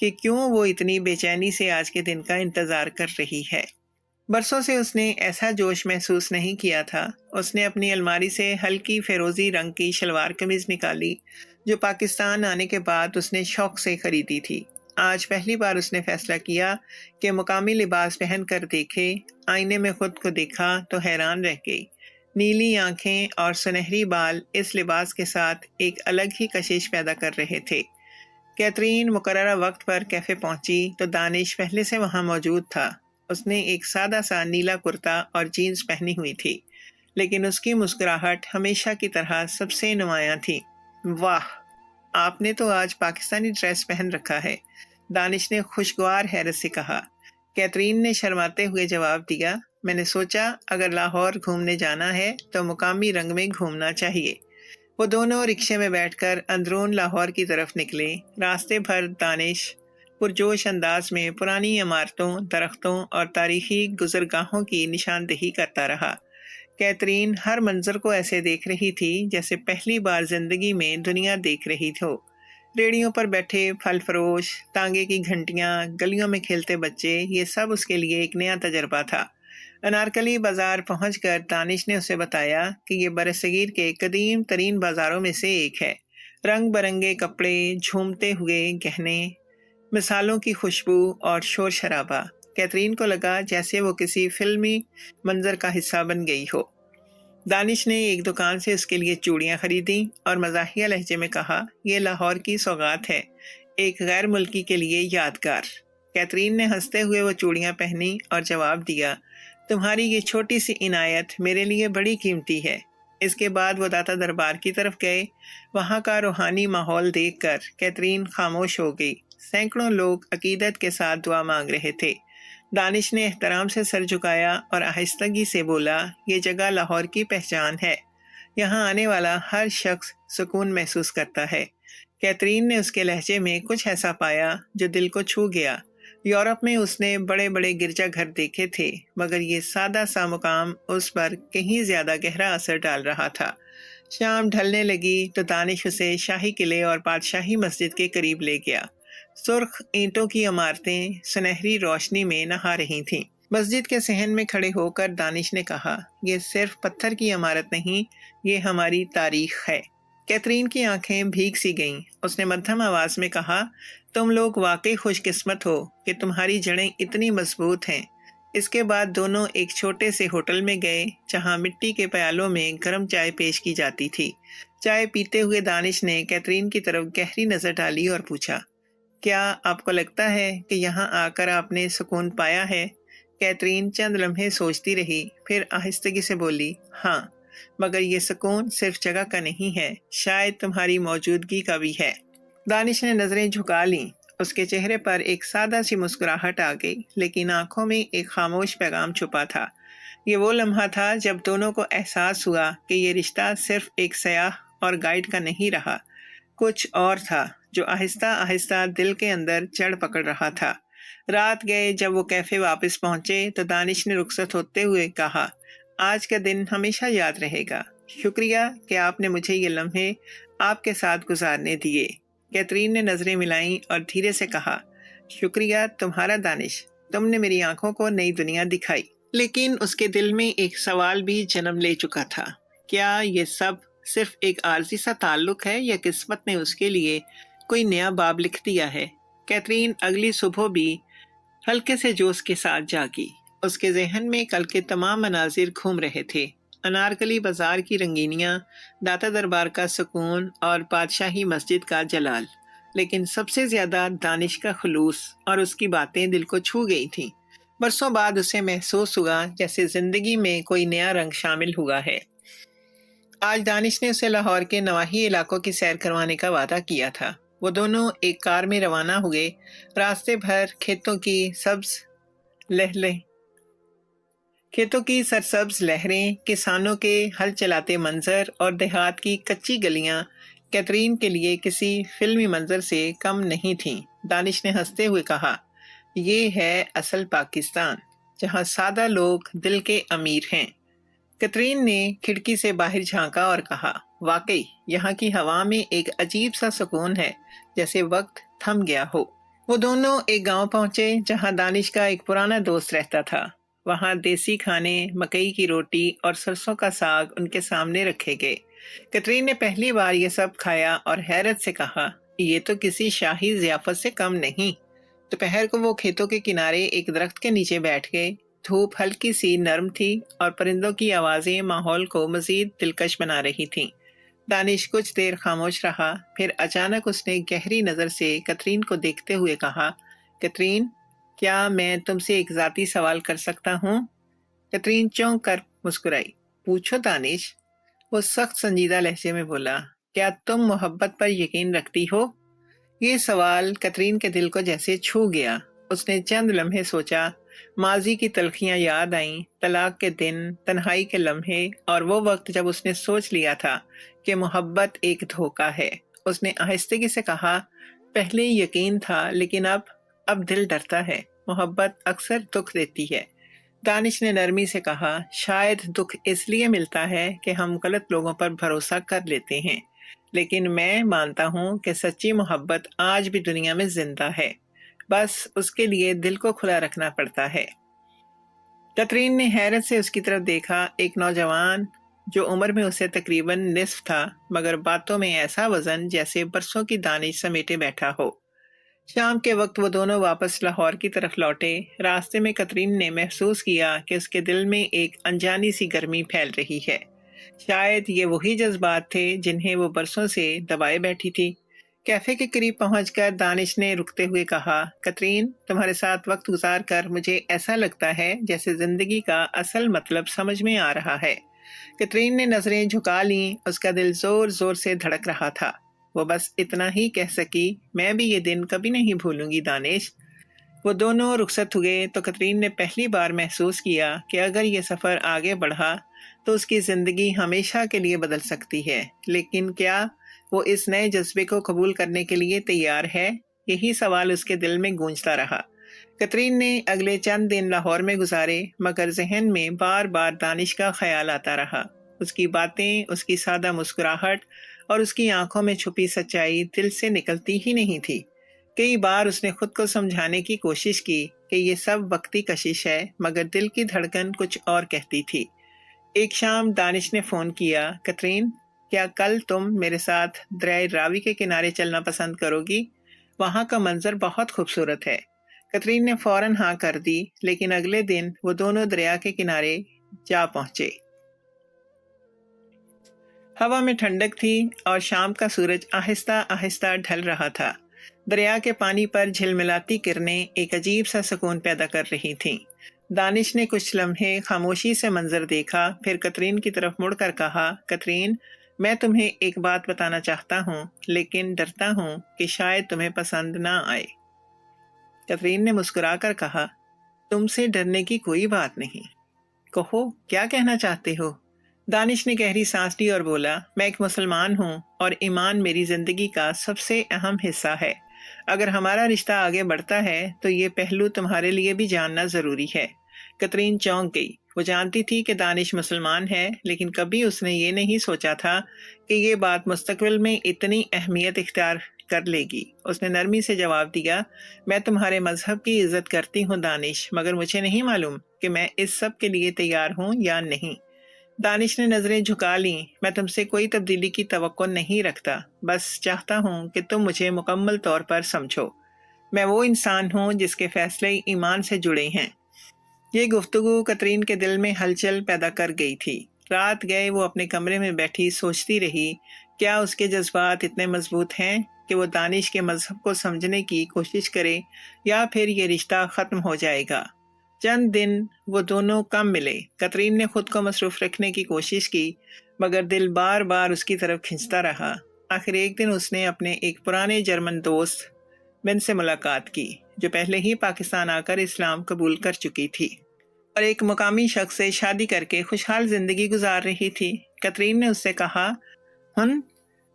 کہ کیوں وہ اتنی بے چینی سے آج کے دن کا انتظار کر رہی ہے۔ برسوں سے اس نے ایسا جوش محسوس نہیں کیا تھا۔ اس نے اپنی الماری سے ہلکی فیروزی رنگ کی شلوار قمیض نکالی جو پاکستان آنے کے بعد اس نے شوق سے خریدی تھی۔ آج پہلی بار اس نے فیصلہ کیا کہ مقامی لباس پہن کر دیکھے۔ آئینے میں خود کو دیکھا تو حیران رہ گئی۔ نیلی آنکھیں اور سنہری بال اس لباس کے ساتھ ایک الگ ہی کشش پیدا کر رہے تھے۔ کیترین مقررہ وقت پر کیفے پہنچی تو دانش پہلے سے وہاں موجود تھا۔ اس نے ایک سادہ سا نیلا کرتا اور جینز پہنی ہوئی تھی، لیکن اس کی مسکراہٹ ہمیشہ کی طرح سب سے نمایاں تھی۔ واہ، آپ نے تو آج پاکستانی ڈریس پہن رکھا ہے، دانش نے خوشگوار حیرت سے کہا۔ کیترین نے شرماتے ہوئے جواب دیا، میں نے سوچا اگر لاہور گھومنے جانا ہے تو مقامی رنگ میں گھومنا چاہیے۔ وہ دونوں رکشے میں بیٹھ کر اندرون لاہور کی طرف نکلے۔ راستے بھر دانش پرجوش انداز میں پرانی عمارتوں، درختوں اور تاریخی گزرگاہوں کی نشاندہی کرتا رہا۔ کیترین ہر منظر کو ایسے دیکھ رہی تھی جیسے پہلی بار زندگی میں دنیا دیکھ رہی ہو۔ ریڑیوں پر بیٹھے پھل فروش، تانگے کی گھنٹیاں، گلیوں میں کھیلتے بچے، یہ سب اس کے لیے ایک نیا تجربہ تھا۔ انارکلی بازار پہنچ کر دانش نے اسے بتایا کہ یہ برصغیر کے قدیم ترین بازاروں میں سے ایک ہے۔ رنگ برنگے کپڑے، جھومتے ہوئے گہنے، مثالوں کی خوشبو اور شور شرابہ۔ کیترین کو لگا جیسے وہ کسی فلمی منظر کا حصہ بن گئی ہو۔ دانش نے ایک دکان سے اس کے لیے چوڑیاں خریدیں اور مزاحیہ لہجے میں کہا، یہ لاہور کی سوغات ہے، ایک غیر ملکی کے لیے یادگار۔ کیترین نے ہنستے ہوئے وہ چوڑیاں پہنی اور جواب دیا، تمہاری یہ چھوٹی سی عنایت میرے لیے بڑی قیمتی ہے۔ اس کے بعد وہ داتا دربار کی طرف گئے۔ وہاں کا روحانی ماحول دیکھ کر کیترین خاموش ہو گئی۔ سینکڑوں لوگ عقیدت کے ساتھ دعا مانگ رہے تھے۔ دانش نے احترام سے سر جھکایا اور آہستگی سے بولا، یہ جگہ لاہور کی پہچان ہے، یہاں آنے والا ہر شخص سکون محسوس کرتا ہے۔ کیترین نے اس کے لہجے میں کچھ ایسا پایا جو دل کو چھو گیا۔ یورپ میں اس نے بڑے بڑے گرجا گھر دیکھے تھے، مگر یہ سادہ سا مقام اس پر کہیں زیادہ گہرا اثر ڈال رہا تھا۔ شام ڈھلنے لگی تو دانش اسے شاہی قلعے اور بادشاہی مسجد کے قریب لے گیا۔ سرخ اینٹوں کی عمارتیں سنہری روشنی میں نہا رہی تھیں۔ مسجد کے صحن میں کھڑے ہو کر دانش نے کہا، یہ صرف پتھر کی عمارت نہیں، یہ ہماری تاریخ ہے۔ کیترین کی آنکھیں بھیگ سی گئیں۔ اس نے مدھم آواز میں کہا، تم لوگ واقعی خوش قسمت ہو کہ تمہاری جڑیں اتنی مضبوط ہیں۔ اس کے بعد دونوں ایک چھوٹے سے ہوٹل میں گئے جہاں مٹی کے پیالوں میں گرم چائے پیش کی جاتی تھی۔ چائے پیتے ہوئے دانش نے کیترین کی طرف گہری نظر ڈالی اور پوچھا، کیا آپ کو لگتا ہے کہ یہاں آ کر آپ نے سکون پایا ہے؟ کیترین چند لمحے سوچتی رہی، پھر آہستگی سے بولی، ہاں، مگر یہ سکون صرف جگہ کا نہیں ہے، شاید تمہاری موجودگی کا بھی ہے۔ دانش نے نظریں جھکا لیں۔ اس کے چہرے پر ایک سادہ سی مسکراہٹ آ گئی، لیکن آنکھوں میں ایک خاموش پیغام چھپا تھا۔ یہ وہ لمحہ تھا جب دونوں کو احساس ہوا کہ یہ رشتہ صرف ایک سیاح اور گائیڈ کا نہیں رہا، کچھ اور تھا جو آہستہ آہستہ دل کے اندر جڑ پکڑ رہا تھا۔ رات گئے جب وہ کیفے واپس پہنچے تو دانش نے رخصت ہوتے ہوئے کہا، آج کا دن ہمیشہ یاد رہے گا، شکریہ کہ آپ نے مجھے یہ لمحے آپ کے ساتھ گزارنے دیے۔ کیترین نے نظریں ملائیں اور دھیرے سے کہا، شکریہ تمہارا دانش، تم نے میری آنکھوں کو نئی دنیا دکھائی۔ لیکن اس کے دل میں ایک سوال بھی جنم لے چکا تھا، کیا یہ سب صرف ایک عارضی سا تعلق ہے یا قسمت نے اس کے لیے کوئی نیا باب لکھ دیا ہے؟ کیترین اگلی صبح بھی ہلکے سے جوش کے ساتھ جاگی۔ اس کے ذہن میں کل کے تمام مناظر گھوم رہے تھے، انارکلی بازار کی رنگینیاں، داتا دربار کا سکون اور بادشاہی مسجد کا جلال، لیکن سب سے زیادہ دانش کا خلوص اور اس کی باتیں دل کو چھو گئی تھیں۔ برسوں بعد اسے محسوس ہوا جیسے زندگی میں کوئی نیا رنگ شامل ہوا ہے۔ آج دانش نے اسے لاہور کے نواحی علاقوں کی سیر کروانے کا وعدہ کیا تھا۔ وہ دونوں ایک کار میں روانہ ہوئے۔ راستے بھر کھیتوں کی سرسبز لہریں، کسانوں کے ہل چلاتے منظر اور دیہات کی کچی گلیاں کیترین کے لیے کسی فلمی منظر سے کم نہیں تھیں۔ دانش نے ہنستے ہوئے کہا، یہ ہے اصل پاکستان، جہاں سادہ لوگ دل کے امیر ہیں۔ کیترین نے کھڑکی سے باہر جھانکا اور کہا، واقعی یہاں کی ہوا میں ایک عجیب سا سکون ہے، جیسے وقت تھم گیا ہو۔ وہ دونوں ایک گاؤں پہنچے جہاں دانش کا ایک پرانا دوست رہتا تھا۔ وہاں دیسی کھانے، مکئی کی روٹی اور سرسوں کا ساگ ان کے سامنے رکھے گئے۔ کترین نے پہلی بار یہ سب کھایا اور حیرت سے کہا، یہ تو کسی شاہی ضیافت سے کم نہیں۔ دوپہر کو وہ کھیتوں کے کنارے ایک درخت کے نیچے بیٹھ گئے۔ دھوپ ہلکی سی نرم تھی اور پرندوں کی آوازیں ماحول کو مزید دلکش بنا رہی تھیں۔ دانش کچھ دیر خاموش رہا، پھر اچانک اس نے گہری نظر سے کترین کو دیکھتے ہوئے کہا، کترین، کیا میں تم سے ایک ذاتی سوال کر سکتا ہوں؟ کترین چونک کر مسکرائی۔ پوچھو دانش، وہ سخت سنجیدہ لہجے میں بولا۔ کیا تم محبت پر یقین رکھتی ہو؟ یہ سوال کترین کے دل کو جیسے چھو گیا۔ اس نے چند لمحے سوچا، ماضی کی تلخیاں یاد آئیں، طلاق کے دن، تنہائی کے لمحے، اور وہ وقت جب اس نے سوچ لیا تھا کہ محبت ایک دھوکہ ہے۔ اس نے آہستگی سے کہا، پہلے یقین تھا لیکن اب دل ڈرتا ہے۔ محبت اکثر دکھ دیتی ہے۔ دانش نے نرمی سے کہا، شاید دکھ اس لیے ملتا ہے کہ ہم غلط لوگوں پر بھروسہ کر لیتے ہیں، لیکن میں مانتا ہوں کہ سچی محبت آج بھی دنیا میں زندہ ہے، بس اس کے لیے دل کو کھلا رکھنا پڑتا ہے۔ کترین نے حیرت سے اس کی طرف دیکھا، ایک نوجوان جو عمر میں اسے تقریباً نصف تھا، مگر باتوں میں ایسا وزن جیسے برسوں کی دانش سمیٹے بیٹھا ہو۔ شام کے وقت وہ دونوں واپس لاہور کی طرف لوٹے۔ راستے میں کترین نے محسوس کیا کہ اس کے دل میں ایک انجانی سی گرمی پھیل رہی ہے۔ شاید یہ وہی جذبات تھے جنہیں وہ برسوں سے دبائے بیٹھی تھی۔ کیفے کے قریب پہنچ کر دانش نے رکتے ہوئے کہا، کترین، تمہارے ساتھ وقت گزار کر مجھے ایسا لگتا ہے جیسے زندگی کا اصل مطلب سمجھ میں آ رہا ہے۔ کترین نے نظریں جھکا لیں، اس کا دل زور زور سے دھڑک رہا تھا۔ وہ بس اتنا ہی کہہ سکی، میں بھی یہ دن کبھی نہیں بھولوں گی دانش۔ وہ دونوں رخصت ہوئے تو کترین نے پہلی بار محسوس کیا کہ اگر یہ سفر آگے بڑھا تو اس کی زندگی ہمیشہ کے لیے بدل سکتی ہے، لیکن کیا وہ اس نئے جذبے کو قبول کرنے کے لیے تیار ہے؟ یہی سوال اس کے دل میں گونجتا رہا۔ کترین نے اگلے چند دن لاہور میں گزارے، مگر ذہن میں بار بار دانش کا خیال آتا رہا۔ اس کی باتیں، اس کی سادہ مسکراہٹ اور اس کی آنکھوں میں چھپی سچائی دل سے نکلتی ہی نہیں تھی۔ کئی بار اس نے خود کو سمجھانے کی کوشش کی کہ یہ سب وقتی کشش ہے، مگر دل کی دھڑکن کچھ اور کہتی تھی۔ ایک شام دانش نے فون کیا، کترین، کیا کل تم میرے ساتھ دریائے راوی کے کنارے چلنا پسند کرو گی؟ وہاں کا منظر بہت خوبصورت ہے۔ کترین نے فوراً ہاں کر دی، لیکن اگلے دن وہ دونوں دریا کے کنارے جا پہنچے۔ ہوا میں ٹھنڈک تھی اور شام کا سورج آہستہ آہستہ ڈھل رہا تھا۔ دریا کے پانی پر جھلملاتی کرنیں ایک عجیب سا سکون پیدا کر رہی تھیں۔ دانش نے کچھ لمحے خاموشی سے منظر دیکھا، پھر کترین کی طرف مڑ کر کہا، کترین، میں تمہیں ایک بات بتانا چاہتا ہوں، لیکن ڈرتا ہوں کہ شاید تمہیں پسند نہ آئے۔ کترین نے مسکرا کر کہا، تم سے ڈرنے کی کوئی بات نہیں، کہو کیا کہنا چاہتے ہو؟ دانش نے گہری سانس لی اور بولا، میں ایک مسلمان ہوں اور ایمان میری زندگی کا سب سے اہم حصہ ہے۔ اگر ہمارا رشتہ آگے بڑھتا ہے تو یہ پہلو تمہارے لیے بھی جاننا ضروری ہے۔ کترین چونک گئی۔ وہ جانتی تھی کہ دانش مسلمان ہے، لیکن کبھی اس نے یہ نہیں سوچا تھا کہ یہ بات مستقبل میں اتنی اہمیت اختیار کر لے گی۔ اس نے نرمی سے جواب دیا، میں تمہارے مذہب کی عزت کرتی ہوں دانش، مگر مجھے نہیں معلوم کہ میں اس سب کے لیے تیار ہوں یا نہیں۔ دانش نے نظریں جھکا لیں، میں تم سے کوئی تبدیلی کی توقع نہیں رکھتا، بس چاہتا ہوں کہ تم مجھے مکمل طور پر سمجھو۔ میں وہ انسان ہوں جس کے فیصلے ایمان سے جڑے ہیں۔ یہ گفتگو کترین کے دل میں ہلچل پیدا کر گئی تھی۔ رات گئے وہ اپنے کمرے میں بیٹھی سوچتی رہی، کیا اس کے جذبات اتنے مضبوط ہیں کہ وہ دانش کے مذہب کو سمجھنے کی کوشش کرے، یا پھر یہ رشتہ ختم ہو جائے گا۔ چند دن وہ دونوں کم ملے۔ کترین نے خود کو مصروف رکھنے کی کوشش کی، مگر دل بار بار اس کی طرف کھنچتا رہا۔ آخر ایک دن اس نے اپنے ایک پرانے جرمن دوست بن سے ملاقات کی، جو پہلے ہی پاکستان آ کر اسلام قبول کر چکی تھی اور ایک مقامی شخص سے شادی کر کے خوشحال زندگی گزار رہی تھی۔ کترین نے اس سے کہا،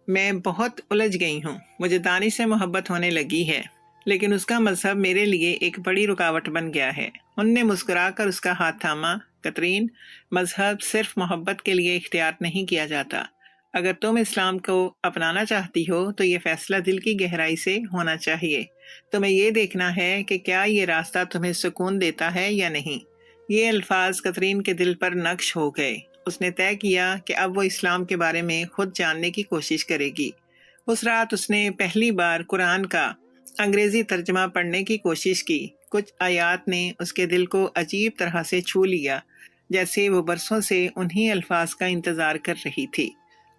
میں بہت الجھ گئی ہوں، مجھے دانش سے محبت ہونے لگی ہے، لیکن اس کا مذہب میرے لیے ایک بڑی رکاوٹ بن گیا ہے۔ ان نے مسکرا کر اس کا ہاتھ تھاما، کترین، مذہب صرف محبت کے لیے اختیار نہیں کیا جاتا، اگر تم اسلام کو اپنانا چاہتی ہو تو یہ فیصلہ دل کی گہرائی سے ہونا چاہیے۔ تمہیں یہ دیکھنا ہے کہ کیا یہ راستہ تمہیں سکون دیتا ہے یا نہیں۔ یہ الفاظ کترین کے دل پر نقش ہو گئے۔ اس نے طے کیا کہ اب وہ اسلام کے بارے میں خود جاننے کی کوشش کرے گی۔ اس رات اس نے پہلی بار قرآن کا انگریزی ترجمہ پڑھنے کی کوشش کی۔ کچھ آیات نے اس کے دل کو عجیب طرح سے چھو لیا، جیسے وہ برسوں سے انہی الفاظ کا انتظار کر رہی تھی۔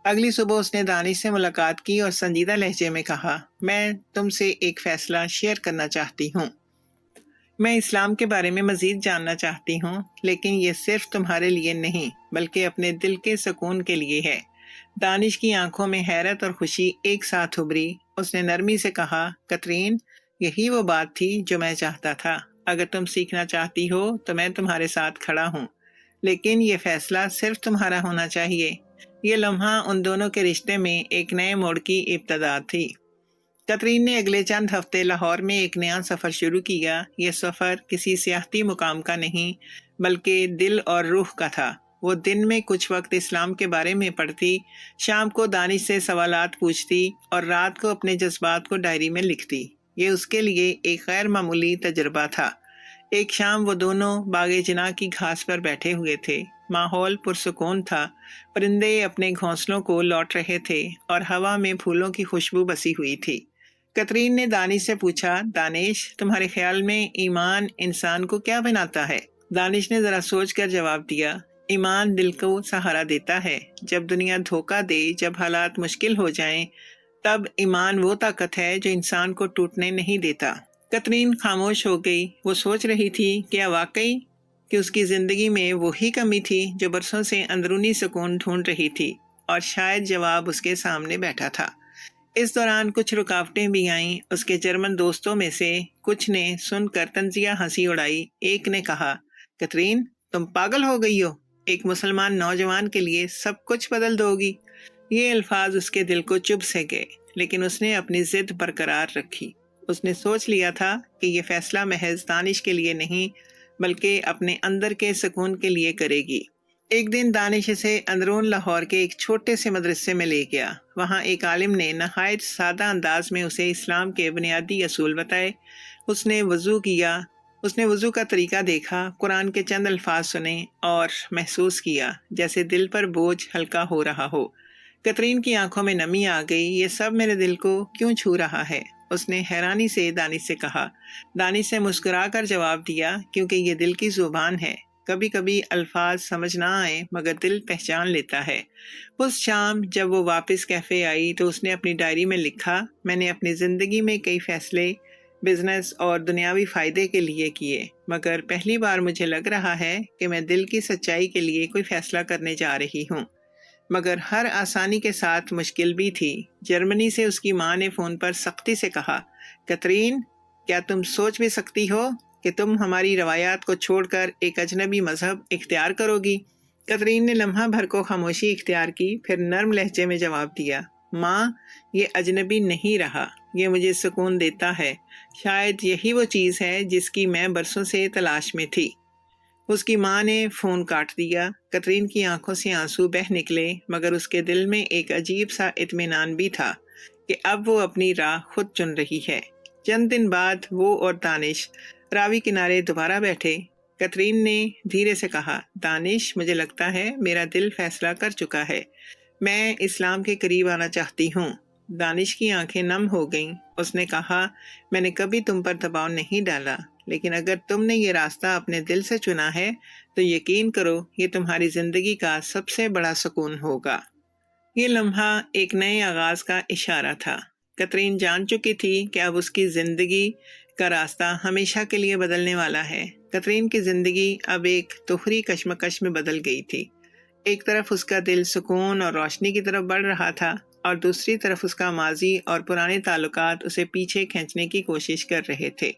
اگلی صبح اس نے دانش سے ملاقات کی اور سنجیدہ لہجے میں کہا، میں تم سے ایک فیصلہ شیئر کرنا چاہتی ہوں۔ میں اسلام کے بارے میں مزید جاننا چاہتی ہوں، لیکن یہ صرف تمہارے لیے نہیں بلکہ اپنے دل کے سکون کے لیے ہے۔ دانش کی آنکھوں میں حیرت اور خوشی ایک ساتھ ابھری۔ اس نے نرمی سے کہا، کترین، یہی وہ بات تھی جو میں چاہتا تھا۔ اگر تم سیکھنا چاہتی ہو تو میں تمہارے ساتھ کھڑا ہوں، لیکن یہ فیصلہ صرف تمہارا ہونا چاہیے۔ یہ لمحہ ان دونوں کے رشتے میں ایک نئے موڑ کی ابتدا تھی۔ کترین نے اگلے چند ہفتے لاہور میں ایک نیا سفر شروع کیا۔ یہ سفر کسی سیاحتی مقام کا نہیں بلکہ دل اور روح کا تھا۔ وہ دن میں کچھ وقت اسلام کے بارے میں پڑھتی، شام کو دانش سے سوالات پوچھتی اور رات کو اپنے جذبات کو ڈائری میں لکھتی۔ یہ اس کے لیے ایک غیر معمولی تجربہ تھا۔ ایک شام وہ دونوں باغ جناح کی گھاس پر بیٹھے ہوئے تھے۔ ماحول پرسکون تھا، پرندے اپنے گھونسلوں کو لوٹ رہے تھے اور ہوا میں پھولوں کی خوشبو بسی ہوئی تھی۔ کترین نے دانش سے پوچھا، دانش، تمہارے خیال میں ایمان انسان کو کیا بناتا ہے؟ دانش نے ذرا سوچ کر جواب دیا، ایمان دل کو سہارا دیتا ہے۔ جب دنیا دھوکہ دے، جب حالات مشکل ہو جائیں، تب ایمان وہ طاقت ہے جو انسان کو ٹوٹنے نہیں دیتا۔ کترین خاموش ہو گئی۔ وہ سوچ رہی تھی، کیا واقعی کہ اس کی زندگی میں وہی کمی تھی جو برسوں سے اندرونی سکون ڈھونڈ رہی تھی، اور شاید جواب اس کے سامنے بیٹھا تھا۔ اس دوران کچھ رکاوٹیں بھی آئیں۔ اس کے جرمن دوستوں میں سے کچھ نے سن کر طنزیہ ہنسی اڑائی۔ ایک نے کہا، کترین، تم پاگل ہو گئی ہو، ایک مسلمان نوجوان کے لیے سب کچھ بدل دو گی۔ یہ الفاظ اس کے دل کو چبھ سے گئے، لیکن اس نے اپنی ضد برقرار رکھی۔ اس نے سوچ لیا تھا کہ یہ فیصلہ محض دانش کے لیے نہیں بلکہ اپنے اندر کے سکون کے لیے کرے گی۔ ایک دن دانش اسے اندرون لاہور کے ایک چھوٹے سے مدرسے میں لے گیا۔ وہاں ایک عالم نے نہایت سادہ انداز میں اسے اسلام کے بنیادی اصول بتائے۔ اس نے وضو کا طریقہ دیکھا، قرآن کے چند الفاظ سنے اور محسوس کیا جیسے دل پر بوجھ ہلکا ہو رہا ہو۔ کترین کی آنکھوں میں نمی آ گئی۔ یہ سب میرے دل کو کیوں چھو رہا ہے؟ اس نے حیرانی سے دانش سے کہا۔ دانش نے مسکرا کر جواب دیا، کیونکہ یہ دل کی زبان ہے۔ کبھی کبھی الفاظ سمجھ نہ آئے مگر دل پہچان لیتا ہے۔ اس شام جب وہ واپس کیفے آئی تو اس نے اپنی ڈائری میں لکھا، میں نے اپنی زندگی میں کئی فیصلے بزنس اور دنیاوی فائدے کے لیے کیے، مگر پہلی بار مجھے لگ رہا ہے کہ میں دل کی سچائی کے لیے کوئی فیصلہ کرنے جا رہی ہوں۔ مگر ہر آسانی کے ساتھ مشکل بھی تھی۔ جرمنی سے اس کی ماں نے فون پر سختی سے کہا، کترین، کیا تم سوچ بھی سکتی ہو کہ تم ہماری روایات کو چھوڑ کر ایک اجنبی مذہب اختیار کرو گی؟ کترین نے لمحہ بھر کو خاموشی اختیار کی، پھر نرم لہجے میں جواب دیا، ماں، یہ اجنبی نہیں رہا، یہ مجھے سکون دیتا ہے۔ شاید یہی وہ چیز ہے جس کی میں برسوں سے تلاش میں تھی۔ اس کی ماں نے فون کاٹ دیا۔ کترین کی آنکھوں سے آنسو بہہ نکلے، مگر اس کے دل میں ایک عجیب سا اطمینان بھی تھا کہ اب وہ اپنی راہ خود چن رہی ہے۔ چند دن بعد وہ اور دانش راوی کنارے دوبارہ بیٹھے۔ کترین نے دھیرے سے کہا، دانش، مجھے لگتا ہے میرا دل فیصلہ کر چکا ہے، میں اسلام کے قریب آنا چاہتی ہوں۔ دانش کی آنکھیں نم ہو گئیں۔ اس نے کہا، میں نے کبھی تم پر دباؤ نہیں ڈالا، لیکن اگر تم نے یہ راستہ اپنے دل سے چنا ہے تو یقین کرو یہ تمہاری زندگی کا سب سے بڑا سکون ہوگا۔ یہ لمحہ ایک نئے آغاز کا اشارہ تھا۔ کترین جان چکی تھی کہ اب اس کی زندگی کا راستہ ہمیشہ کے لیے بدلنے والا ہے۔ کترین کی زندگی اب ایک دوہری کشمکش میں بدل گئی تھی۔ ایک طرف اس کا دل سکون اور روشنی کی طرف بڑھ رہا تھا، اور دوسری طرف اس کا ماضی اور پرانے تعلقات اسے پیچھے کھینچنے کی کوشش کر رہے تھے۔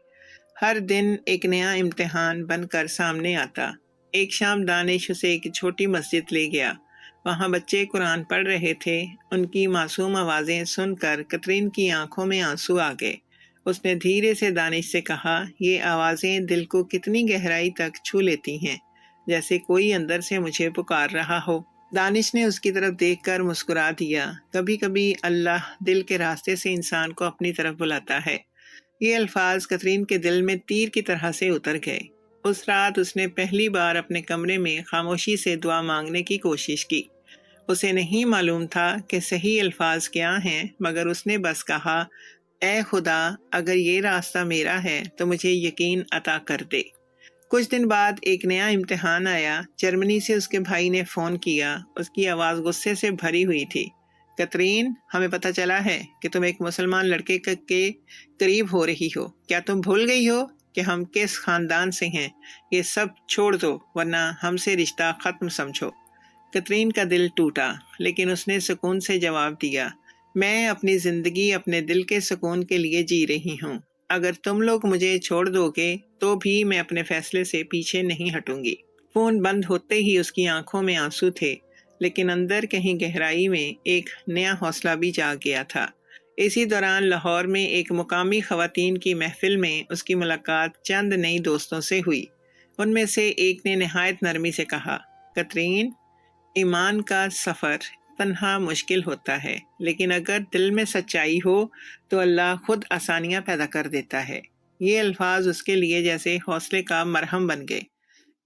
ہر دن ایک نیا امتحان بن کر سامنے آتا۔ ایک شام دانش اسے ایک چھوٹی مسجد لے گیا۔ وہاں بچے قرآن پڑھ رہے تھے۔ ان کی معصوم آوازیں سن کر کترین کی آنکھوں میں آنسو آ گئے۔ اس نے دھیرے سے دانش سے کہا، یہ آوازیں دل کو کتنی گہرائی تک چھو لیتی ہیں، جیسے کوئی اندر سے مجھے پکار رہا ہو۔ دانش نے اس کی طرف دیکھ کر مسکرا دیا۔ کبھی کبھی اللہ دل کے راستے سے انسان کو اپنی طرف بلاتا ہے۔ یہ الفاظ کترین کے دل میں تیر کی طرح سے اتر گئے۔ اس رات اس نے پہلی بار اپنے کمرے میں خاموشی سے دعا مانگنے کی کوشش کی۔ اسے نہیں معلوم تھا کہ صحیح الفاظ کیا ہیں، مگر اس نے بس کہا، اے خدا، اگر یہ راستہ میرا ہے تو مجھے یقین عطا کر دے۔ کچھ دن بعد ایک نیا امتحان آیا۔ جرمنی سے اس کے بھائی نے فون کیا۔ اس کی آواز غصے سے بھری ہوئی تھی۔ کترین، ہمیں پتہ چلا ہے کہ تم ایک مسلمان لڑکے کے قریب ہو رہی ہو۔ کیا تم بھول گئی ہو کہ ہم کس خاندان سے ہیں؟ یہ سب چھوڑ دو ورنہ ہم سے رشتہ ختم سمجھو۔ کترین کا دل ٹوٹا، لیکن اس نے سکون سے جواب دیا، میں اپنی زندگی اپنے دل کے سکون کے لیے جی رہی ہوں۔ اگر تم لوگ مجھے چھوڑ دو گے تو بھی میں اپنے فیصلے سے پیچھے نہیں ہٹوں گی۔ فون بند ہوتے ہی اس کی آنکھوں میں آنسو تھے، لیکن اندر کہیں گہرائی میں ایک نیا حوصلہ بھی جاگ گیا تھا۔ اسی دوران لاہور میں ایک مقامی خواتین کی محفل میں اس کی ملاقات چند نئی دوستوں سے ہوئی۔ ان میں سے ایک نے نہایت نرمی سے کہا، کترین، ایمان کا سفر تنہا مشکل ہوتا ہے، لیکن اگر دل میں سچائی ہو تو اللہ خود آسانیاں پیدا کر دیتا ہے۔ یہ الفاظ اس کے لیے جیسے حوصلے کا مرہم بن گئے۔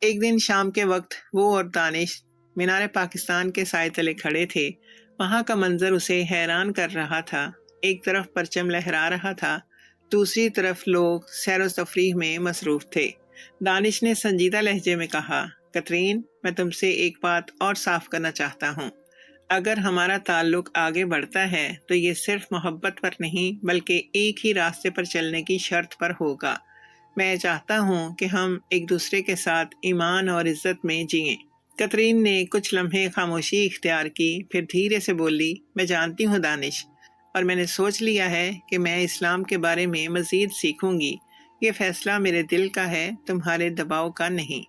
ایک دن شام کے وقت وہ اور دانش مینار پاکستان کے سائے تلے کھڑے تھے۔ وہاں کا منظر اسے حیران کر رہا تھا۔ ایک طرف پرچم لہرا رہا تھا، دوسری طرف لوگ سیر و تفریح میں مصروف تھے۔ دانش نے سنجیدہ لہجے میں کہا، کترین، میں تم سے ایک بات اور صاف کرنا چاہتا ہوں۔ اگر ہمارا تعلق آگے بڑھتا ہے تو یہ صرف محبت پر نہیں بلکہ ایک ہی راستے پر چلنے کی شرط پر ہوگا۔ میں چاہتا ہوں کہ ہم ایک دوسرے کے ساتھ ایمان اور عزت میں جئیں۔ کترین نے کچھ لمحے خاموشی اختیار کی، پھر دھیرے سے بولی، میں جانتی ہوں دانش، اور میں نے سوچ لیا ہے کہ میں اسلام کے بارے میں مزید سیکھوں گی۔ یہ فیصلہ میرے دل کا ہے، تمہارے دباؤ کا نہیں۔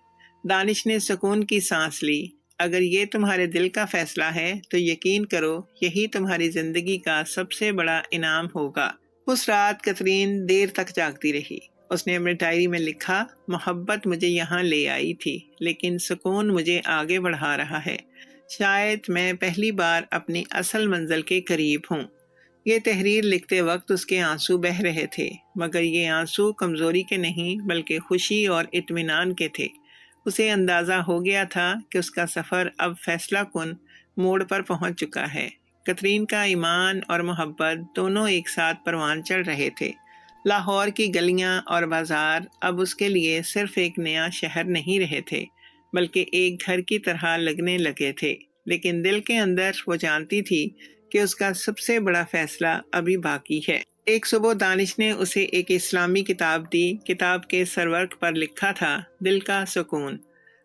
دانش نے سکون کی سانس لی۔ اگر یہ تمہارے دل کا فیصلہ ہے تو یقین کرو یہی تمہاری زندگی کا سب سے بڑا انعام ہوگا۔ اس رات کترین دیر تک جاگتی رہی۔ اس نے اپنے ڈائری میں لکھا، محبت مجھے یہاں لے آئی تھی، لیکن سکون مجھے آگے بڑھا رہا ہے۔ شاید میں پہلی بار اپنی اصل منزل کے قریب ہوں۔ یہ تحریر لکھتے وقت اس کے آنسو بہہ رہے تھے، مگر یہ آنسو کمزوری کے نہیں بلکہ خوشی اور اطمینان کے تھے۔ اسے اندازہ ہو گیا تھا کہ اس کا سفر اب فیصلہ کن موڑ پر پہنچ چکا ہے۔ کترین کا ایمان اور محبت دونوں ایک ساتھ پروان چڑھ رہے تھے۔ لاہور کی گلیاں اور بازار اب اس کے لیے صرف ایک نیا شہر نہیں رہے تھے بلکہ ایک گھر کی طرح لگنے لگے تھے، لیکن دل کے اندر وہ جانتی تھی کہ اس کا سب سے بڑا فیصلہ ابھی باقی ہے۔ ایک صبح دانش نے اسے ایک اسلامی کتاب دی۔ کتاب کے سرورق پر لکھا تھا، دل کا سکون۔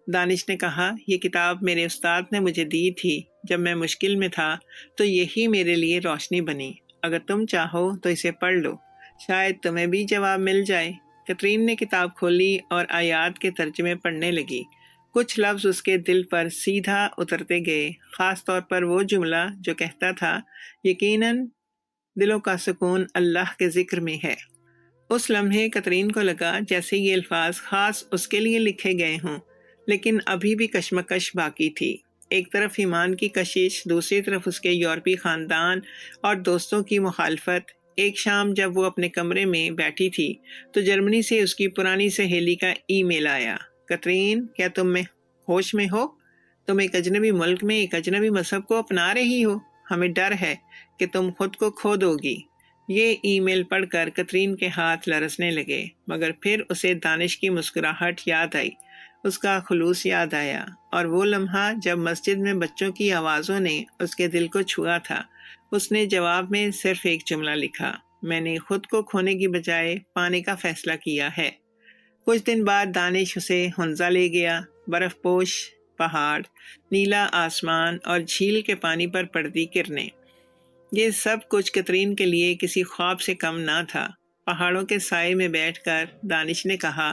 دانش نے کہا، یہ کتاب میرے استاد نے مجھے دی تھی جب میں مشکل میں تھا، تو یہی میرے لیے روشنی بنی۔ اگر تم چاہو تو اسے پڑھ لو، شاید تمہیں بھی جواب مل جائے۔ کترین نے کتاب کھولی اور آیات کے ترجمے پڑھنے لگی۔ کچھ لفظ اس کے دل پر سیدھا اترتے گئے، خاص طور پر وہ جملہ جو کہتا تھا، یقیناً دلوں کا سکون اللہ کے ذکر میں ہے۔ اس لمحے کترین کو لگا جیسے یہ الفاظ خاص اس کے لیے لکھے گئے ہوں، لیکن ابھی بھی کشمکش باقی تھی۔ ایک طرف ایمان کی کشش، دوسری طرف اس کے یورپی خاندان اور دوستوں کی مخالفت۔ ایک شام جب وہ اپنے کمرے میں بیٹھی تھی تو جرمنی سے اس کی پرانی سہیلی کا ای میل آیا، کترین، کیا تم ہوش میں ہو؟ تم ایک اجنبی ملک میں ایک اجنبی مذہب کو اپنا رہی ہو۔ ہمیں ڈر ہے کہ تم خود کو کھو دو گی۔ یہ ای میل پڑھ کر کترین کے ہاتھ لرزنے لگے، مگر پھر اسے دانش کی مسکراہٹ یاد آئی، اس کا خلوص یاد آیا، اور وہ لمحہ جب مسجد میں بچوں کی آوازوں نے اس کے دل کو چھوا تھا۔ اس نے جواب میں صرف ایک جملہ لکھا، میں نے خود کو کھونے کی بجائے پانے کا فیصلہ کیا ہے۔ کچھ دن بعد دانش اسے ہنزا لے گیا۔ برف پوش پہاڑ، نیلا آسمان اور جھیل کے پانی پر پڑتی کرنیں، یہ سب کچھ کترین کے لیے کسی خواب سے کم نہ تھا۔ پہاڑوں کے سائے میں بیٹھ کر دانش نے کہا،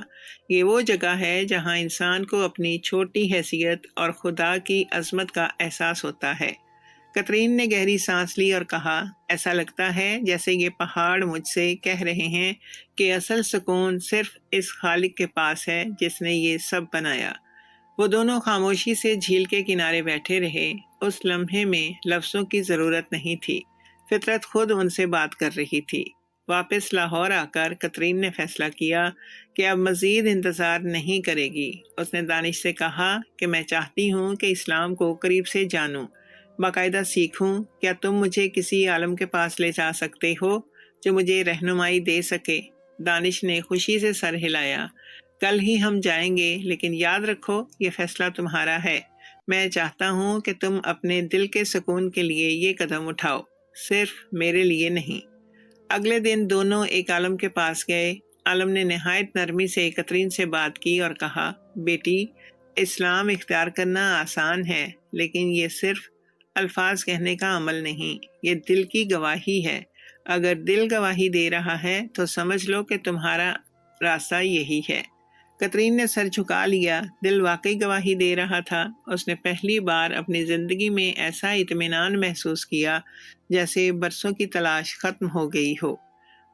یہ وہ جگہ ہے جہاں انسان کو اپنی چھوٹی حیثیت اور خدا کی عظمت کا احساس ہوتا ہے۔ کترین نے گہری سانس لی اور کہا، ایسا لگتا ہے جیسے یہ پہاڑ مجھ سے کہہ رہے ہیں کہ اصل سکون صرف اس خالق کے پاس ہے جس نے یہ سب بنایا۔ وہ دونوں خاموشی سے جھیل کے کنارے بیٹھے رہے۔ اس لمحے میں لفظوں کی ضرورت نہیں تھی، فطرت خود ان سے بات کر رہی تھی۔ واپس لاہور آ کر کترین نے فیصلہ کیا کہ اب مزید انتظار نہیں کرے گی۔ اس نے دانش سے کہا کہ میں چاہتی ہوں کہ اسلام کو قریب سے جانوں، باقاعدہ سیکھوں۔ کیا تم مجھے کسی عالم کے پاس لے جا سکتے ہو جو مجھے رہنمائی دے سکے؟ دانش نے خوشی سے سر ہلایا۔ کل ہی ہم جائیں گے، لیکن یاد رکھو یہ فیصلہ تمہارا ہے۔ میں چاہتا ہوں کہ تم اپنے دل کے سکون کے لیے یہ قدم اٹھاؤ، صرف میرے لیے نہیں۔ اگلے دن دونوں ایک عالم کے پاس گئے۔ عالم نے نہایت نرمی سے کترین سے بات کی اور کہا، بیٹی، اسلام اختیار کرنا آسان ہے، لیکن یہ صرف الفاظ کہنے کا عمل نہیں، یہ دل کی گواہی ہے۔ اگر دل گواہی دے رہا ہے تو سمجھ لو کہ تمہارا راستہ یہی ہے۔ کترین نے سر جھکا لیا۔ دل واقعی گواہی دے رہا تھا۔ اس نے پہلی بار اپنی زندگی میں ایسا اطمینان محسوس کیا جیسے برسوں کی تلاش ختم ہو گئی ہو۔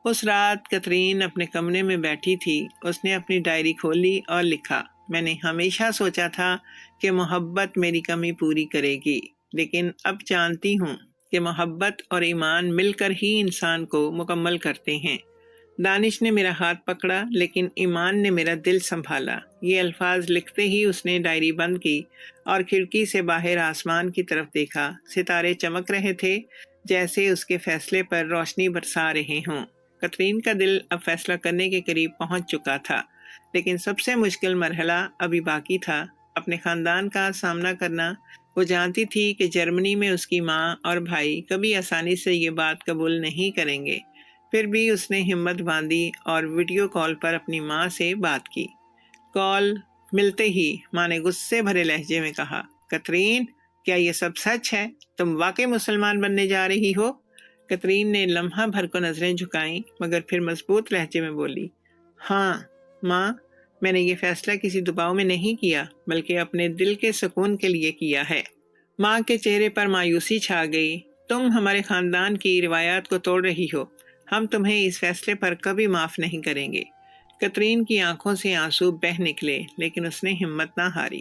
اس رات کترین اپنے کمرے میں بیٹھی تھی۔ اس نے اپنی ڈائری کھولی اور لکھا، میں نے ہمیشہ سوچا تھا کہ محبت میری کمی پوری کرے گی، لیکن اب جانتی ہوں کہ محبت اور ایمان مل کر ہی انسان کو مکمل کرتے ہیں۔ دانش نے میرا ہاتھ پکڑا، لیکن ایمان نے میرا دل سنبھالا۔ یہ الفاظ لکھتے ہی اس نے ڈائری بند کی اور کھڑکی سے باہر آسمان کی طرف دیکھا۔ ستارے چمک رہے تھے جیسے اس کے فیصلے پر روشنی برسا رہے ہوں۔ کترین کا دل اب فیصلہ کرنے کے قریب پہنچ چکا تھا، لیکن سب سے مشکل مرحلہ ابھی باقی تھا، اپنے خاندان کا سامنا کرنا۔ وہ جانتی تھی کہ جرمنی میں اس کی ماں اور بھائی کبھی آسانی سے یہ بات قبول نہیں کریں گے۔ پھر بھی اس نے ہمت باندھی اور ویڈیو کال پر اپنی ماں سے بات کی۔ کال ملتے ہی ماں نے غصے بھرے لہجے میں کہا، کترین، کیا یہ سب سچ ہے؟ تم واقعی مسلمان بننے جا رہی ہو؟ کترین نے لمحہ بھر کو نظریں جھکائیں، مگر پھر مضبوط لہجے میں بولی، ہاں ماں، میں نے یہ فیصلہ کسی دباؤ میں نہیں کیا، بلکہ اپنے دل کے سکون کے لیے کیا ہے۔ ماں کے چہرے پر مایوسی چھا گئی۔ تم ہمارے خاندان کی روایات کو توڑ رہی ہو، ہم تمہیں اس فیصلے پر کبھی معاف نہیں کریں گے۔ کترین کی آنکھوں سے آنسو بہہ نکلے، لیکن اس نے ہمت نہ ہاری۔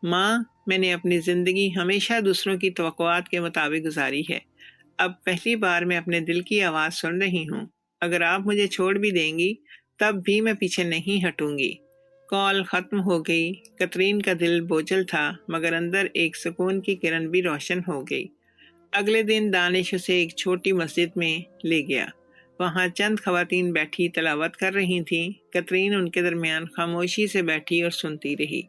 ماں، میں نے اپنی زندگی ہمیشہ دوسروں کی توقعات کے مطابق گزاری ہے۔ اب پہلی بار میں اپنے دل کی آواز سن رہی ہوں۔ اگر آپ مجھے چھوڑ بھی دیں گی، تب بھی میں پیچھے نہیں ہٹوں گی۔ کال ختم ہو گئی۔ کترین کا دل بوجھل تھا، مگر اندر ایک سکون کی کرن بھی روشن ہو گئی۔ اگلے دن دانش اسے ایک چھوٹی مسجد میں لے گیا۔ وہاں چند خواتین بیٹھی تلاوت کر رہی تھیں۔ کترین ان کے درمیان خاموشی سے بیٹھی اور سنتی رہی۔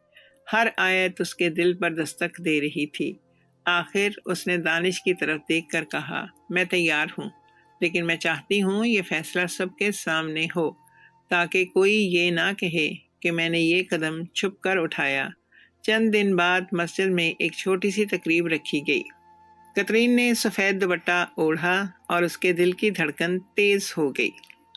ہر آیت اس کے دل پر دستک دے رہی تھی۔ آخر اس نے دانش کی طرف دیکھ کر کہا، میں تیار ہوں، لیکن میں چاہتی ہوں یہ فیصلہ سب کے سامنے ہو، تاکہ کوئی یہ نہ کہے کہ میں نے یہ قدم چھپ کر اٹھایا۔ چند دن بعد مسجد میں ایک چھوٹی سی تقریب رکھی گئی۔ کترین نے سفید دوپٹہ اوڑھا اور اس کے دل کی دھڑکن تیز ہو گئی۔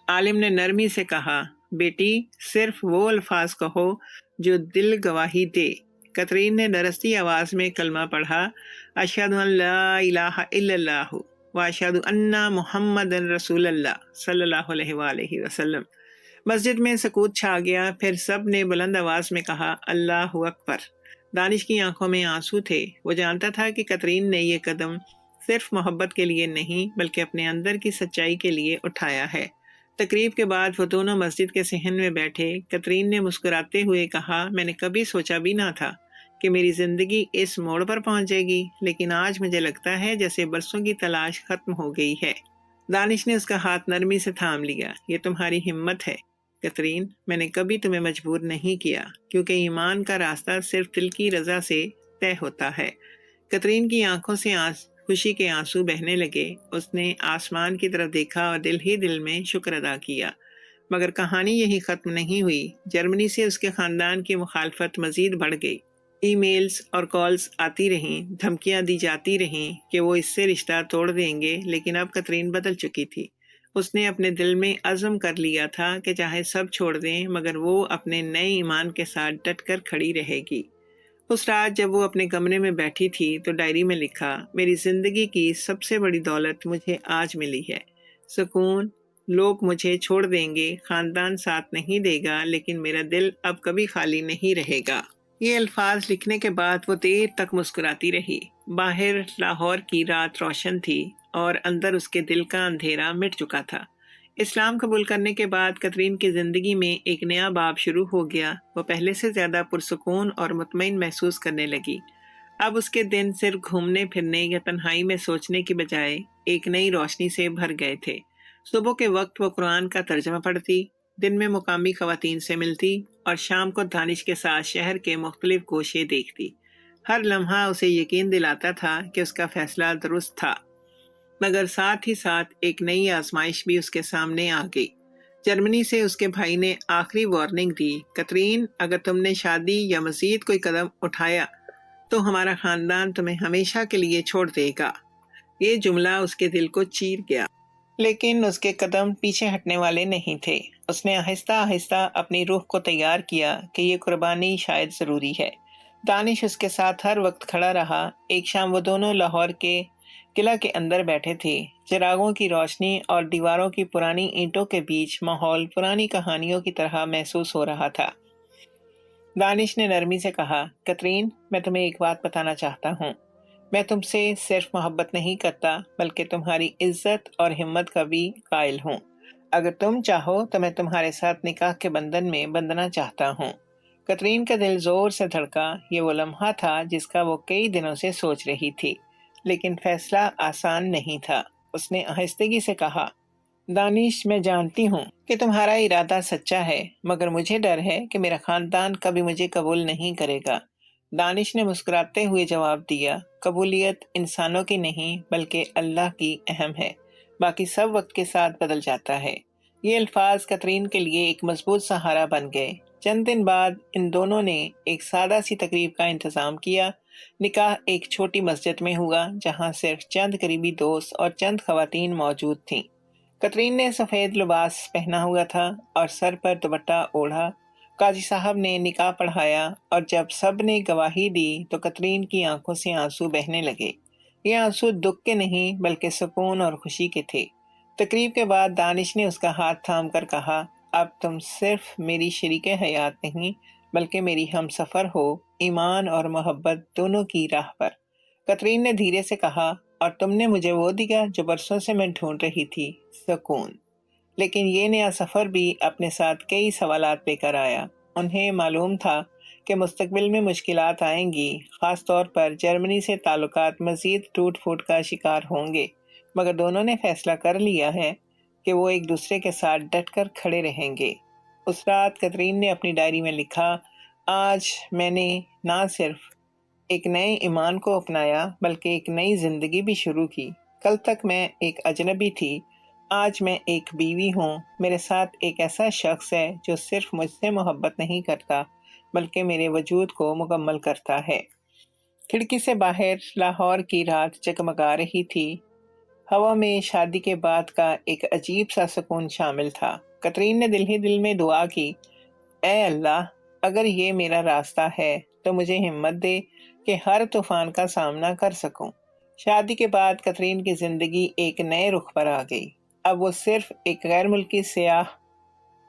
عالم نے نرمی سے کہا، بیٹی، صرف وہ الفاظ کہو جو دل گواہی دے۔ کترین نے درستی آواز میں کلمہ پڑھا، اشہد ان لا الہ الا اللہ واشہد ان محمد رسول اللہ صلی اللہ علیہ وآلہ وسلم۔ مسجد میں سکوت چھا گیا۔ پھر سب نے بلند آواز میں کہا، اللہ اکبر۔ دانش کی آنکھوں میں آنسو تھے۔ وہ جانتا تھا کہ کترین نے یہ قدم صرف محبت کے لیے نہیں، بلکہ اپنے اندر کی سچائی کے لیے اٹھایا ہے۔ تقریب کے بعد وہ دونوں مسجد کے صحن میں بیٹھے۔ کترین نے مسکراتے ہوئے کہا، میں نے کبھی سوچا بھی نہ تھا کہ میری زندگی اس موڑ پر پہنچے گی، لیکن آج مجھے لگتا ہے جیسے برسوں کی تلاش ختم ہو گئی ہے۔ دانش نے اس کا ہاتھ نرمی سے تھام لیا۔ یہ تمہاری ہمت ہے کترین، میں نے کبھی تمہیں مجبور نہیں کیا، کیونکہ ایمان کا راستہ صرف دل کی رضا سے طے ہوتا ہے۔ کترین کی آنکھوں سے خوشی کے آنسو بہنے لگے۔ اس نے آسمان کی طرف دیکھا اور دل ہی دل میں شکر ادا کیا۔ مگر کہانی یہی ختم نہیں ہوئی۔ جرمنی سے اس کے خاندان کی مخالفت مزید بڑھ گئی۔ ای میلز اور کالز آتی رہیں، دھمکیاں دی جاتی رہیں کہ وہ اس سے رشتہ توڑ دیں گے، لیکن اب کترین بدل چکی تھی۔ اس نے اپنے دل میں عزم کر لیا تھا کہ چاہے سب چھوڑ دیں، مگر وہ اپنے نئے ایمان کے ساتھ ڈٹ کر کھڑی رہے گی۔ اس رات جب وہ اپنے کمرے میں بیٹھی تھی تو ڈائری میں لکھا، میری زندگی کی سب سے بڑی دولت مجھے آج ملی ہے، سکون۔ لوگ مجھے چھوڑ دیں گے، خاندان ساتھ نہیں دے گا، لیکن میرا دل اب کبھی خالی نہیں رہے گا۔ یہ الفاظ لکھنے کے بعد وہ دیر تک مسکراتی رہی۔ باہر لاہور کی رات روشن تھی اور اندر اس کے دل کا اندھیرا مٹ چکا تھا۔ اسلام قبول کرنے کے بعد کترین کی زندگی میں ایک نیا باب شروع ہو گیا۔ وہ پہلے سے زیادہ پرسکون اور مطمئن محسوس کرنے لگی۔ اب اس کے دن صرف گھومنے پھرنے یا تنہائی میں سوچنے کی بجائے ایک نئی روشنی سے بھر گئے تھے۔ صبح کے وقت وہ قرآن کا ترجمہ پڑھتی، دن میں مقامی خواتین سے ملتی اور شام کو دانش کے ساتھ شہر کے مختلف گوشے دیکھتی۔ ہر لمحہ اسے یقین دلاتا تھا کہ اس کا فیصلہ درست تھا، مگر ساتھ ہی ساتھ ایک نئی آزمائش بھی اس کے سامنے آ گئی۔ جرمنی سے اس کے بھائی نے آخری وارننگ دی، کترین اگر تم نے شادی یا مزید کوئی قدم اٹھایا تو ہمارا خاندان تمہیں ہمیشہ کے لیے چھوڑ دے گا۔ یہ جملہ اس کے دل کو چیر گیا، لیکن اس کے قدم پیچھے ہٹنے والے نہیں تھے۔ اس نے آہستہ آہستہ اپنی روح کو تیار کیا کہ یہ قربانی شاید ضروری ہے۔ دانش اس کے ساتھ ہر وقت کھڑا رہا۔ ایک شام وہ دونوں لاہور کے قلعہ کے اندر بیٹھے تھے۔ چراغوں کی روشنی اور دیواروں کی پرانی اینٹوں کے بیچ ماحول پرانی کہانیوں کی طرح محسوس ہو رہا تھا۔ دانش نے نرمی سے کہا، کترین، میں تمہیں ایک بات بتانا چاہتا ہوں۔ میں تم سے صرف محبت نہیں کرتا بلکہ تمہاری عزت اور ہمت کا بھی قائل ہوں۔ اگر تم چاہو تو میں تمہارے ساتھ نکاح کے بندھن میں بندھنا چاہتا ہوں۔ کترین کا دل زور سے دھڑکا۔ یہ وہ لمحہ تھا جس کا وہ کئی دنوں سے سوچ رہی تھی، لیکن فیصلہ آسان نہیں تھا۔ اس نے آہستگی سے کہا، دانش، میں جانتی ہوں کہ تمہارا ارادہ سچا ہے، مگر مجھے ڈر ہے کہ میرا خاندان کبھی مجھے قبول نہیں کرے گا۔ دانش نے مسکراتے ہوئے جواب دیا، قبولیت انسانوں کی نہیں بلکہ اللہ کی اہم ہے، باقی سب وقت کے ساتھ بدل جاتا ہے۔ یہ الفاظ کترین کے لیے ایک مضبوط سہارا بن گئے۔ چند دن بعد ان دونوں نے ایک سادہ سی تقریب کا انتظام کیا۔ نکاح ایک چھوٹی مسجد میں ہوا جہاں صرف چند قریبی دوست اور چند خواتین موجود تھیں۔ کترین نے سفید لباس پہنا ہوا تھا اور سر پر دوپٹہ اوڑھا۔ قاضی صاحب نے نکاح پڑھایا اور جب سب نے گواہی دی تو کترین کی آنکھوں سے آنسو بہنے لگے۔ یہ آنسو دکھ کے نہیں بلکہ سکون اور خوشی کے تھے۔ تقریب کے بعد دانش نے اس کا ہاتھ تھام کر کہا، اب تم صرف میری شریک حیات نہیں بلکہ میری ہم سفر ہو، ایمان اور محبت دونوں کی راہ پر۔ کترین نے دھیرے سے کہا، اور تم نے مجھے وہ دیا جو برسوں سے میں ڈھونڈ رہی تھی، سکون۔ لیکن یہ نیا سفر بھی اپنے ساتھ کئی سوالات لے کر آیا۔ انہیں معلوم تھا کہ مستقبل میں مشکلات آئیں گی، خاص طور پر جرمنی سے تعلقات مزید ٹوٹ پھوٹ کا شکار ہوں گے، مگر دونوں نے فیصلہ کر لیا ہے کہ وہ ایک دوسرے کے ساتھ ڈٹ کر کھڑے رہیں گے۔ اس رات کترین نے اپنی ڈائری میں لکھا، آج میں نے نہ صرف ایک نئے ایمان کو اپنایا بلکہ ایک نئی زندگی بھی شروع کی۔ کل تک میں ایک اجنبی تھی، آج میں ایک بیوی ہوں۔ میرے ساتھ ایک ایسا شخص ہے جو صرف مجھ سے محبت نہیں کرتا بلکہ میرے وجود کو مکمل کرتا ہے۔ کھڑکی سے باہر لاہور کی رات جگمگا رہی تھی۔ ہوا میں شادی کے بعد کا ایک عجیب سا سکون شامل تھا۔ کترین نے دل ہی دل میں دعا کی، اے اللہ، اگر یہ میرا راستہ ہے تو مجھے ہمت دے کہ ہر طوفان کا سامنا کر سکوں۔ شادی کے بعد کترین کی زندگی ایک نئے رخ پر آ گئی۔ اب وہ صرف ایک غیر ملکی سیاح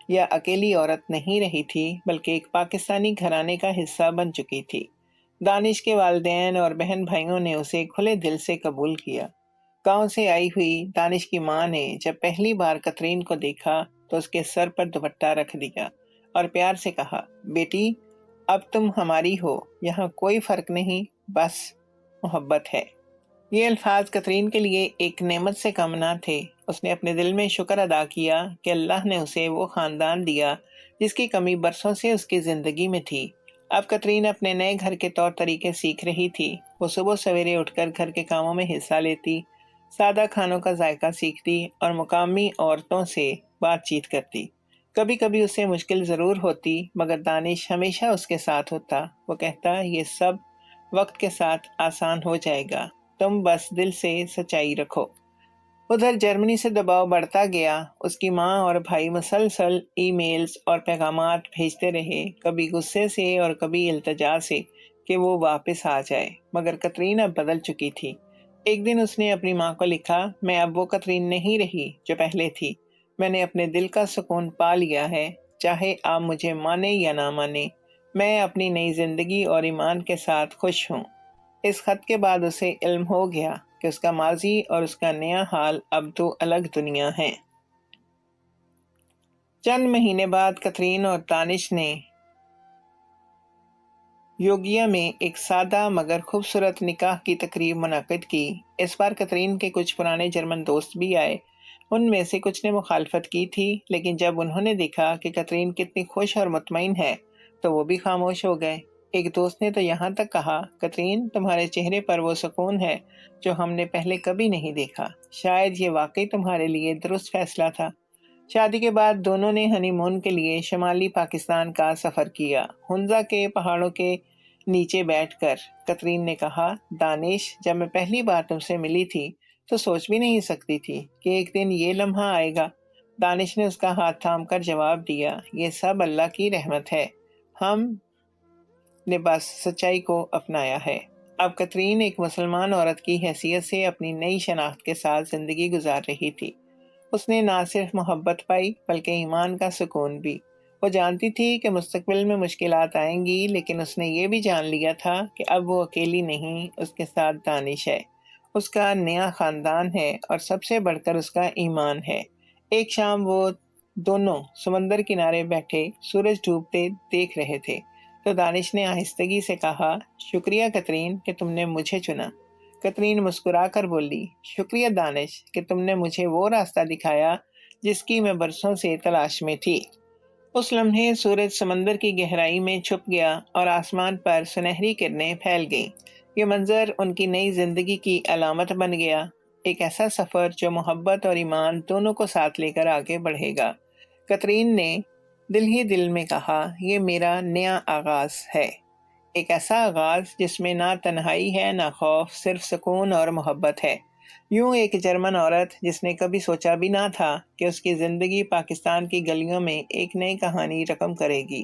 یا اکیلی عورت نہیں رہی تھی بلکہ ایک پاکستانی گھرانے کا حصہ بن چکی تھی۔ دانش کے والدین اور بہن بھائیوں نے اسے کھلے دل سے قبول کیا۔ گاؤں سے آئی ہوئی دانش کی ماں نے جب پہلی بار کترین کو دیکھا تو اس کے سر پر دوپٹہ رکھ دیا اور پیار سے کہا، بیٹی، اب تم ہماری ہو، یہاں کوئی فرق نہیں، بس محبت ہے۔ یہ الفاظ کترین کے لیے ایک نعمت سے کم نہ تھے۔ اس نے اپنے دل میں شکر ادا کیا کہ اللہ نے اسے وہ خاندان دیا جس کی کمی برسوں سے اس کی زندگی میں تھی۔ اب کترین اپنے نئے گھر کے طور طریقے سیکھ رہی تھی۔ وہ صبح سویرے اٹھ کر گھر کے کاموں میں حصہ لیتی، سادہ کھانوں کا ذائقہ سیکھتی اور مقامی عورتوں سے بات چیت کرتی۔ کبھی کبھی اسے مشکل ضرور ہوتی مگر دانش ہمیشہ اس کے ساتھ ہوتا۔ وہ کہتا، یہ سب وقت کے ساتھ آسان ہو جائے گا، تم بس دل سے سچائی رکھو۔ ادھر جرمنی سے دباؤ بڑھتا گیا۔ اس کی ماں اور بھائی مسلسل ای میلز اور پیغامات بھیجتے رہے، کبھی غصے سے اور کبھی التجا سے کہ وہ واپس آ جائے، مگر کترین اب بدل چکی تھی۔ ایک دن اس نے اپنی ماں کو لکھا، میں اب وہ کترین نہیں رہی جو پہلے تھی۔ میں نے اپنے دل کا سکون پا لیا ہے، چاہے آپ مجھے مانیں یا نہ مانیں۔ میں اپنی نئی زندگی اور ایمان کے ساتھ خوش ہوں۔ اس خط کے بعد اسے علم ہو گیا کہ اس کا ماضی اور اس کا نیا حال اب تو الگ دنیا ہیں۔ چند مہینے بعد کترین اور دانش نے یوگیا میں ایک سادہ مگر خوبصورت نکاح کی تقریب منعقد کی۔ اس بار کترین کے کچھ پرانے جرمن دوست بھی آئے۔ ان میں سے کچھ نے مخالفت کی تھی، لیکن جب انہوں نے دیکھا کہ کترین کتنی خوش اور مطمئن ہے تو وہ بھی خاموش ہو گئے۔ ایک دوست نے تو یہاں تک کہا، کترین، تمہارے چہرے پر وہ سکون ہے جو ہم نے پہلے کبھی نہیں دیکھا۔ شاید یہ واقعی تمہارے لیے درست فیصلہ تھا۔ شادی کے بعد دونوں نے ہنی مون کے لیے شمالی پاکستان کا سفر کیا۔ ہنزا کے پہاڑوں کے نیچے بیٹھ کر کترین نے کہا، دانش، جب میں پہلی بار تم سے ملی تھی تو سوچ بھی نہیں سکتی تھی کہ ایک دن یہ لمحہ آئے گا۔ دانش نے اس کا ہاتھ تھام کر جواب دیا، یہ سب اللہ کی رحمت ہے، ہم نے بس سچائی کو اپنایا ہے۔ اب کترین ایک مسلمان عورت کی حیثیت سے اپنی نئی شناخت کے ساتھ زندگی گزار رہی تھی۔ اس نے نہ صرف محبت پائی بلکہ ایمان کا سکون بھی۔ وہ جانتی تھی کہ مستقبل میں مشکلات آئیں گی، لیکن اس نے یہ بھی جان لیا تھا کہ اب وہ اکیلی نہیں، اس کے ساتھ دانش ہے، اس کا نیا خاندان ہے اور سب سے بڑھ کر اس کا ایمان ہے۔ ایک شام وہ دونوں سمندر کنارے بیٹھے سورج ڈوبتے دیکھ رہے تھے تو دانش نے آہستگی سے کہا، شکریہ کترین کہ تم نے مجھے چنا۔ کترین مسکرا کر بولی، شکریہ دانش کہ تم نے مجھے وہ راستہ دکھایا جس کی میں برسوں سے تلاش میں تھی۔ اس لمحے سورج سمندر کی گہرائی میں چھپ گیا اور آسمان پر سنہری کرنیں پھیل گئیں۔ یہ منظر ان کی نئی زندگی کی علامت بن گیا، ایک ایسا سفر جو محبت اور ایمان دونوں کو ساتھ لے کر آگے بڑھے گا۔ کترین نے دل ہی دل میں کہا، یہ میرا نیا آغاز ہے، ایک ایسا آغاز جس میں نہ تنہائی ہے نہ خوف، صرف سکون اور محبت ہے۔ یوں ایک جرمن عورت جس نے کبھی سوچا بھی نہ تھا کہ اس کی زندگی پاکستان کی گلیوں میں ایک نئی کہانی رقم کرے گی،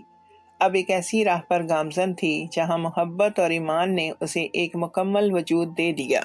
اب ایک ایسی راہ پر گامزن تھی جہاں محبت اور ایمان نے اسے ایک مکمل وجود دے دیا۔